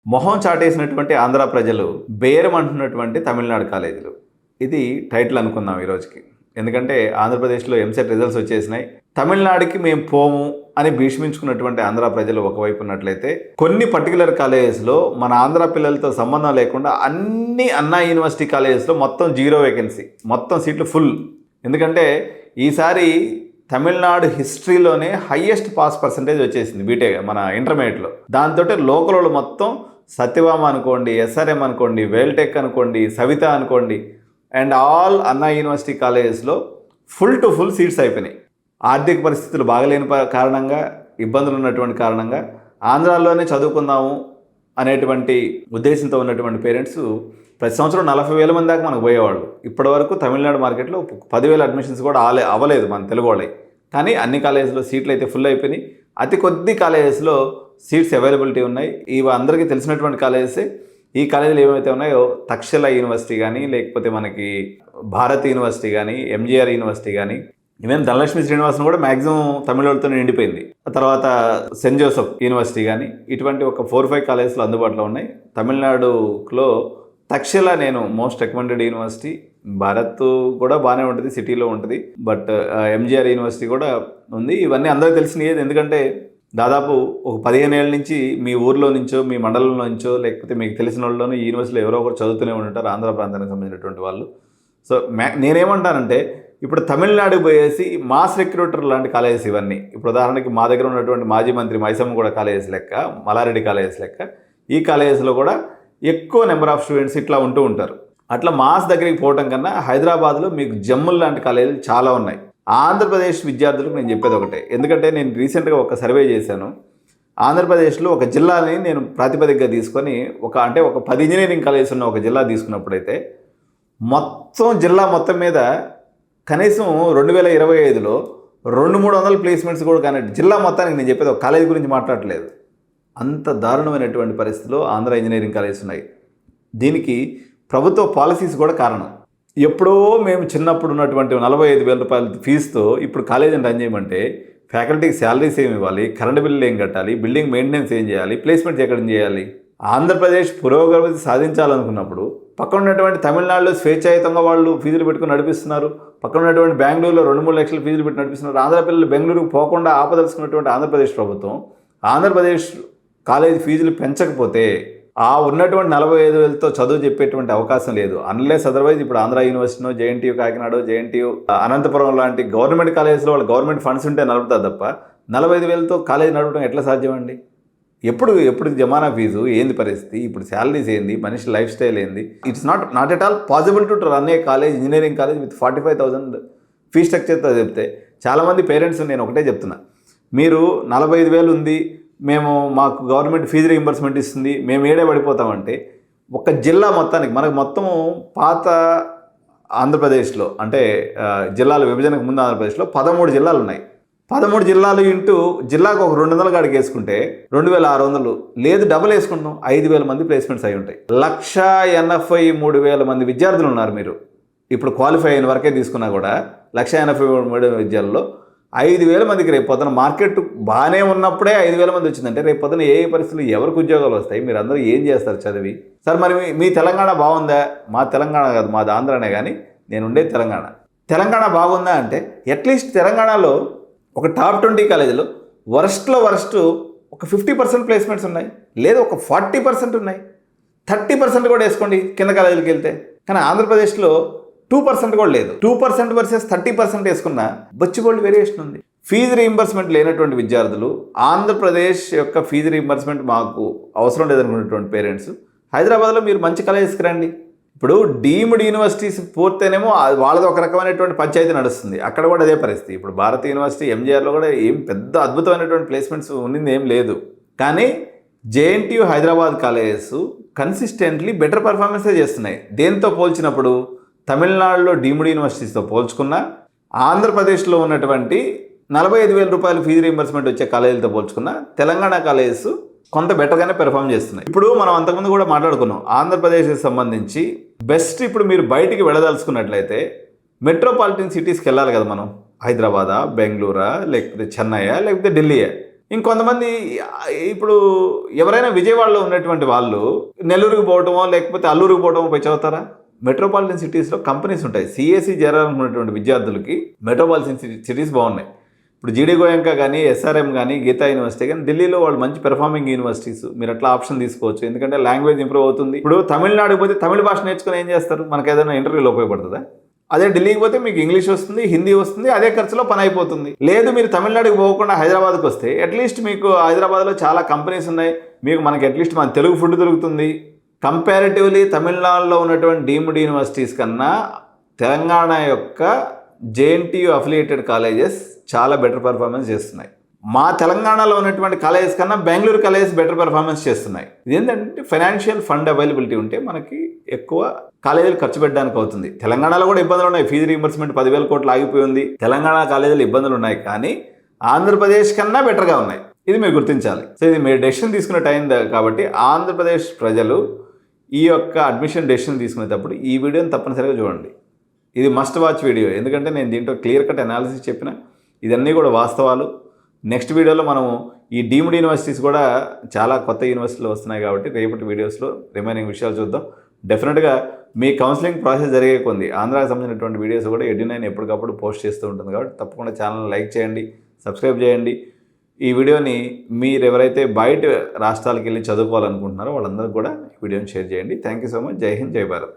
మొహం చాటేసినటువంటి ఆంధ్ర ప్రజలు బేరం అంటున్నటువంటి తమిళనాడు కాలేజీలు. ఇది టైటిల్ అనుకుందాం ఈరోజుకి. ఎందుకంటే ఆంధ్రప్రదేశ్లో ఎంసెట్ రిజల్ట్స్ వచ్చేసినాయి. తమిళనాడుకి మేము పోము అని భీష్మించుకున్నటువంటి ఆంధ్ర ప్రజలు ఒకవైపు ఉన్నట్లయితే, కొన్ని పర్టికులర్ కాలేజెస్లో మన ఆంధ్ర పిల్లలతో సంబంధం లేకుండా అన్ని అన్నా యూనివర్సిటీ కాలేజెస్లో మొత్తం 0 వేకెన్సీ, మొత్తం సీట్లు ఫుల్. ఎందుకంటే ఈసారి తమిళనాడు హిస్టరీలోనే హయ్యెస్ట్ పాస్ పర్సంటేజ్ వచ్చేసింది బీటెక్ మన ఇంటర్మీడియట్లో. దాంతో లోకల్ వాళ్ళు మొత్తం సత్యభామ అనుకోండి, ఎస్ఆర్ఎం అనుకోండి, వేల్టెక్ అనుకోండి, సవిత అనుకోండి, అండ్ ఆల్ అన్నా యూనివర్సిటీ కాలేజెస్లో ఫుల్ టు ఫుల్ సీట్స్ అయిపోయినాయి. ఆర్థిక పరిస్థితులు బాగలేని కారణంగా, ఇబ్బందులు ఉన్నటువంటి కారణంగా ఆంధ్రాలోనే చదువుకుందాము అనేటువంటి ఉద్దేశంతో ఉన్నటువంటి పేరెంట్స్ ప్రతి సంవత్సరం 40,000 మంది దాకా మనకు పోయేవాళ్ళు. ఇప్పటి వరకు తమిళనాడు మార్కెట్లో 10,000 అడ్మిషన్స్ కూడా అవ్వలేదు మన తెలుగు వాళ్ళవి. కానీ అన్ని కాలేజెస్లో సీట్లు అయితే ఫుల్ అయిపోయినాయి. అతి కొద్ది కాలేజెస్లో సీట్స్ అవైలబిలిటీ ఉన్నాయి. ఇవి అందరికీ తెలిసినటువంటి కాలేజెసే. ఈ కాలేజీలు ఏవైతే ఉన్నాయో తక్షశిల యూనివర్సిటీ కానీ, లేకపోతే మనకి భారత్ యూనివర్సిటీ కానీ, ఎంజీఆర్ యూనివర్సిటీ కానీ, ఈవెన్ ధనలక్ష్మి శ్రీనివాసన్ కూడా మ్యాక్సిమం తమిళతో నిండిపోయింది. తర్వాత సెయింట్ జోసెఫ్ యూనివర్సిటీ కానీ, ఇటువంటి ఒక 4-5 కాలేజెస్లో అందుబాటులో ఉన్నాయి. తమిళనాడులో తక్షశిల నేను మోస్ట్ రికమెండెడ్ యూనివర్సిటీ. భారత్ కూడా బాగానే ఉంటుంది, సిటీలో ఉంటుంది. బట్ ఎంజీఆర్ యూనివర్సిటీ కూడా ఉంది. ఇవన్నీ అందరికీ తెలిసినవి. ఎందుకంటే దాదాపు ఒక 15 ఏళ్ళ నుంచి మీ ఊర్లో నుంచో, మీ మండలంలో నుంచో, లేకపోతే మీకు తెలిసిన వాళ్ళలోనూ ఈ యూనివర్సిటీలో ఎవరో ఒకరు చదువుతూనే ఉంటారు, ఆంధ్ర ప్రాంతానికి సంబంధించినటువంటి వాళ్ళు. సో నేనేమంటానంటే, ఇప్పుడు తమిళనాడుకి పోయేసి మాస్ రిక్రూటర్ లాంటి కాలేజెస్ ఇవన్నీ. ఇప్పుడు ఉదాహరణకి మా దగ్గర ఉన్నటువంటి మాజీ మంత్రి మైసమ్మ కూడా కాలేజెస్ లెక్క, మల్లారెడ్డి కాలేజెస్ లెక్క ఈ కాలేజెస్లో కూడా ఎక్కువ నెంబర్ ఆఫ్ స్టూడెంట్స్ ఇట్లా ఉంటూ ఉంటారు. అట్లా మాస్ దగ్గరికి పోవటం కన్నా హైదరాబాద్లో మీకు జమ్ముల్ లాంటి కాలేజీలు చాలా ఉన్నాయి. ఆంధ్రప్రదేశ్ విద్యార్థులకు నేను చెప్పేది ఒకటే. ఎందుకంటే నేను రీసెంట్గా ఒక సర్వే చేశాను. ఆంధ్రప్రదేశ్లో ఒక జిల్లాని నేను ప్రాతిపదికగా తీసుకొని ఒక 10 ఇంజనీరింగ్ కాలేజెస్ ఉన్న ఒక జిల్లా తీసుకున్నప్పుడైతే మొత్తం జిల్లా మొత్తం మీద కనీసం 2025లో 200-300 ప్లేస్మెంట్స్ కూడా కానీ జిల్లా మొత్తానికి, నేను చెప్పేది ఒక కాలేజీ గురించి మాట్లాడట్లేదు, అంత దారుణమైనటువంటి పరిస్థితిలో ఆంధ్ర ఇంజనీరింగ్ కాలేజెస్ ఉన్నాయి. దీనికి ప్రభుత్వ పాలసీస్ కూడా కారణం. ఎప్పుడో మేము చిన్నప్పుడు ఉన్నటువంటి 45,000 రూపాయల ఫీజుతో ఇప్పుడు కాలేజీని రన్ చేయమంటే ఫ్యాకల్టీకి శాలరీస్ ఏమి ఇవ్వాలి, కరెంట్ బిల్లు ఏం కట్టాలి, బిల్డింగ్ మెయింటెనెన్స్ ఏం చేయాలి, ప్లేస్మెంట్స్ ఎక్కడ చేయాలి? ఆంధ్రప్రదేశ్ పురోగతి సాధించాలనుకున్నప్పుడు పక్కన ఉన్నటువంటి తమిళనాడులో స్వేచ్ఛాయుతంగా వాళ్ళు ఫీజులు పెట్టుకుని నడిపిస్తున్నారు. పక్కన ఉన్నటువంటి బెంగళూరులో 2-3 లక్షల ఫీజులు పెట్టి నడిపిస్తున్నారు. ఆంధ్ర పిల్లలు బెంగళూరుకు పోకుండా ఆపదలుచుకున్నటువంటి ఆంధ్రప్రదేశ్ ప్రభుత్వం ఆంధ్రప్రదేశ్ కాలేజీ ఫీజులు పెంచకపోతే ఆ ఉన్నటువంటి 45,000తో చదువు చెప్పేటువంటి అవకాశం లేదు. అన్లెస్ అదర్వైజ్ ఇప్పుడు ఆంధ్ర యూనివర్సిటీనో, జేఎన్టీయూ కాకినాడ, జేఎన్టీయూ అనంతపురం లాంటి గవర్నమెంట్ కాలేజెస్లో వాళ్ళు గవర్నమెంట్ ఫండ్స్ ఉంటే నడుపుతారు తప్ప 45,000తో కాలేజీ నడపడం ఎట్లా సాధ్యం అండి? ఎప్పుడు జమానా ఫీజు ఏంది పరిస్థితి, ఇప్పుడు శాలరీస్ ఏంది, మనిషి లైఫ్ స్టైల్ ఏంది? It's not at all possible to run a college, engineering college with 45,000 fee స్ట్రక్చర్తో చెప్తే చాలామంది పేరెంట్స్ నేను ఒకటే చెప్తున్నా, మీరు 45,000 ఉంది, మాకు గవర్నమెంట్ ఫీజు రీయింబర్స్మెంట్ ఇస్తుంది, మేము ఏడే పడిపోతామంటే ఒక జిల్లా మొత్తానికి, మనకు మొత్తం పాత ఆంధ్రప్రదేశ్లో అంటే జిల్లాల విభజనకు ముందు ఆంధ్రప్రదేశ్లో 13 జిల్లాలు ఉన్నాయి. 13 జిల్లాలు ఇంటూ జిల్లాకు ఒక 200 కాడికి వేసుకుంటే 2,600, లేదు డబుల్ వేసుకుంటాం 5,000 మంది ప్లేస్మెంట్స్ అయి ఉంటాయి. 1,83,000 మంది విద్యార్థులు ఉన్నారు. మీరు ఇప్పుడు క్వాలిఫై అయిన వరకే తీసుకున్నా కూడా 1,83,000 విద్యార్థుల్లో 5,000 మందికి రేపు పొద్దున మార్కెట్ బాగానే ఉన్నప్పుడే 5,000 మంది వచ్చిందంటే రేపు పొద్దున ఏ పరిస్థితులు ఎవరికి ఉద్యోగాలు వస్తాయి? మీరు అందరూ ఏం చేస్తారు చదివి? సార్ మరి మీ తెలంగాణ బాగుందా? మా తెలంగాణ కాదు, మాది ఆంధ్రానే, కానీ నేను ఉండేది తెలంగాణ బాగుందా అంటే అట్లీస్ట్ తెలంగాణలో ఒక టాప్ 20 కాలేజీలో వరస్ట్లో ఒక 50% ప్లేస్మెంట్స్ ఉన్నాయి, లేదా ఒక 40% ఉన్నాయి, 30% కూడా వేసుకోండి కింద కాలేజీలకు వెళ్తే. కానీ ఆంధ్రప్రదేశ్లో 2% కూడా లేదు. 2% వర్సెస్ 30% వేసుకున్న బొచ్చిబోల్డ్ వేరియేషన్ ఉంది. ఫీజు రీయింబర్స్మెంట్ లేనటువంటి విద్యార్థులు, ఆంధ్రప్రదేశ్ యొక్క ఫీజు రీయింబర్స్మెంట్ మాకు అవసరం లేదనుకునేటువంటి పేరెంట్స్ హైదరాబాద్లో మీరు మంచి కాలేజెస్కి రండి. ఇప్పుడు డీమ్డ్ యూనివర్సిటీస్ పూర్తయినేమో వాళ్ళది ఒక రకమైనటువంటి పంచాయతీ నడుస్తుంది, అక్కడ కూడా అదే పరిస్థితి. ఇప్పుడు భారత్ యూనివర్సిటీ, ఎంజీఆర్లో కూడా ఏం పెద్ద అద్భుతమైనటువంటి ప్లేస్మెంట్స్ ఉన్నది ఏం లేదు. కానీ JNTU Hyderabad colleges consistently better పర్ఫార్మెన్సే చేస్తున్నాయి. దేంతో పోల్చినప్పుడు తమిళనాడులో డీమ్డ్ యూనివర్సిటీస్తో పోల్చుకున్నా, ఆంధ్రప్రదేశ్లో ఉన్నటువంటి 45,000 రూపాయలు ఫీజు రీయింబర్స్మెంట్ వచ్చే కాలేజీలతో పోల్చుకున్నా తెలంగాణ కాలేజెస్ కొంత బెటర్గానే పెర్ఫామ్ చేస్తున్నాయి. ఇప్పుడు మనం అంతకుముందు కూడా మాట్లాడుకున్నాం, ఆంధ్రప్రదేశ్కి సంబంధించి బెస్ట్ ఇప్పుడు మీరు బయటికి వెళ్ళదలుచుకున్నట్లయితే మెట్రోపాలిటన్ సిటీస్కి వెళ్ళాలి కదా మనం. హైదరాబాదా, బెంగళూరా, లేకపోతే చెన్నైయా, లేకపోతే ఢిల్లీయా? ఇంకొంతమంది ఇప్పుడు ఎవరైనా విజయవాడలో ఉన్నటువంటి వాళ్ళు నెల్లూరుకి పోవటమో లేకపోతే అల్లూరుకి పోవటమో పోయి చదువుతారా? మెట్రోపాలిటన్ సిటీస్లో కంపెనీస్ ఉంటాయి. సిఎస్సి చేరాలనుకున్నటువంటి విద్యార్థులకి మెట్రోపాలిటన్ సిటీస్ బాగున్నాయి. ఇప్పుడు జీడీ గోయంకా కానీ, ఎస్ఆర్ఎం కానీ, గీతా యూనివర్సిటీ కానీ ఢిల్లీలో వాళ్ళు మంచి పెర్ఫార్మింగ్ యూనివర్సిటీస్. మీరు అట్లా ఆప్షన్ తీసుకోవచ్చు, ఎందుకంటే లాంగ్వేజ్ ఇంప్రూవ్ అవుతుంది. ఇప్పుడు తమిళనాడుకి పోతే తమిళ భాష నేర్చుకుని ఏం చేస్తారు? మనకు ఏదైనా ఇంటర్వ్యూలో ఉపయోగపడుతుందా? అదే ఢిల్లీకి పోతే మీకు ఇంగ్లీష్ వస్తుంది, హిందీ వస్తుంది, అదే ఖర్చులో పని అయిపోతుంది. లేదు మీరు తమిళనాడుకి పోకుండా హైదరాబాద్కి వస్తే అట్లీస్ట్ మీకు హైదరాబాద్లో చాలా కంపెనీస్ ఉన్నాయి, మనకి అట్లీస్ట్ మన తెలుగు ఫుడ్ దొరుకుతుంది. కంపారిటివ్లీ తమిళనాడులో ఉన్నటువంటి డీమ్డ్ యూనివర్సిటీస్ కన్నా తెలంగాణ యొక్క జేఎన్టీయూ అఫిలియేటెడ్ కాలేజెస్ చాలా బెటర్ పర్ఫార్మెన్స్ చేస్తున్నాయి. మా తెలంగాణలో ఉన్నటువంటి కాలేజెస్ కన్నా బెంగళూరు కాలేజెస్ బెటర్ పర్ఫార్మెన్స్ చేస్తున్నాయి. ఇదేంటంటే ఫైనాన్షియల్ ఫండ్ అవైలబిలిటీ ఉంటే మనకి ఎక్కువ కాలేజీలు ఖర్చు పెట్టడానికి అవుతుంది. తెలంగాణలో కూడా ఇబ్బందులు ఉన్నాయి. ఫీజు రీయింబర్స్మెంట్ 10,000 కోట్లు ఆగిపోయింది. తెలంగాణ కాలేజీలు ఇబ్బందులు ఉన్నాయి, కానీ ఆంధ్రప్రదేశ్ కన్నా బెటర్గా ఉన్నాయి. ఇది మీరు గుర్తించాలి. సో ఇది మీరు డెసిషన్ తీసుకునే టైం కాబట్టి ఆంధ్రప్రదేశ్ ప్రజలు ఈ యొక్క అడ్మిషన్ డెసిషన్ తీసుకునేటప్పుడు ఈ వీడియోని తప్పనిసరిగా చూడండి. ఇది మస్ట్ వాచ్ వీడియో, ఎందుకంటే నేను దీంట్లో క్లియర్ కట్ అనాలిసిస్ చెప్పిన ఇదన్నీ కూడా వాస్తవాలు. నెక్స్ట్ వీడియోలో మనము ఈ డీమ్డ్ యూనివర్సిటీస్ కూడా చాలా కొత్త యూనివర్సిటీలు వస్తున్నాయి కాబట్టి రేపటి వీడియోస్లో రిమైనింగ్ విషయాలు చూద్దాం. డెఫినెట్గా మీ కౌన్సిలింగ్ ప్రాసెస్ జరిగే కొంది ఆంధ్రాకి సంబంధించినటువంటి వీడియోస్ కూడా ఎడ్యునైన్ ఎప్పటికప్పుడు పోస్ట్ చేస్తూ ఉంటుంది కాబట్టి తప్పకుండా ఛానల్ లైక్ చేయండి, సబ్స్క్రైబ్ చేయండి. ఈ వీడియోని మీరు ఎవరైతే బయట రాష్ట్రాలకు వెళ్ళి చదువుకోవాలనుకుంటున్నారో వాళ్ళందరికీ కూడా ఈ వీడియోని షేర్ చేయండి. Thank you so much. జై హింద్, జై భారత్.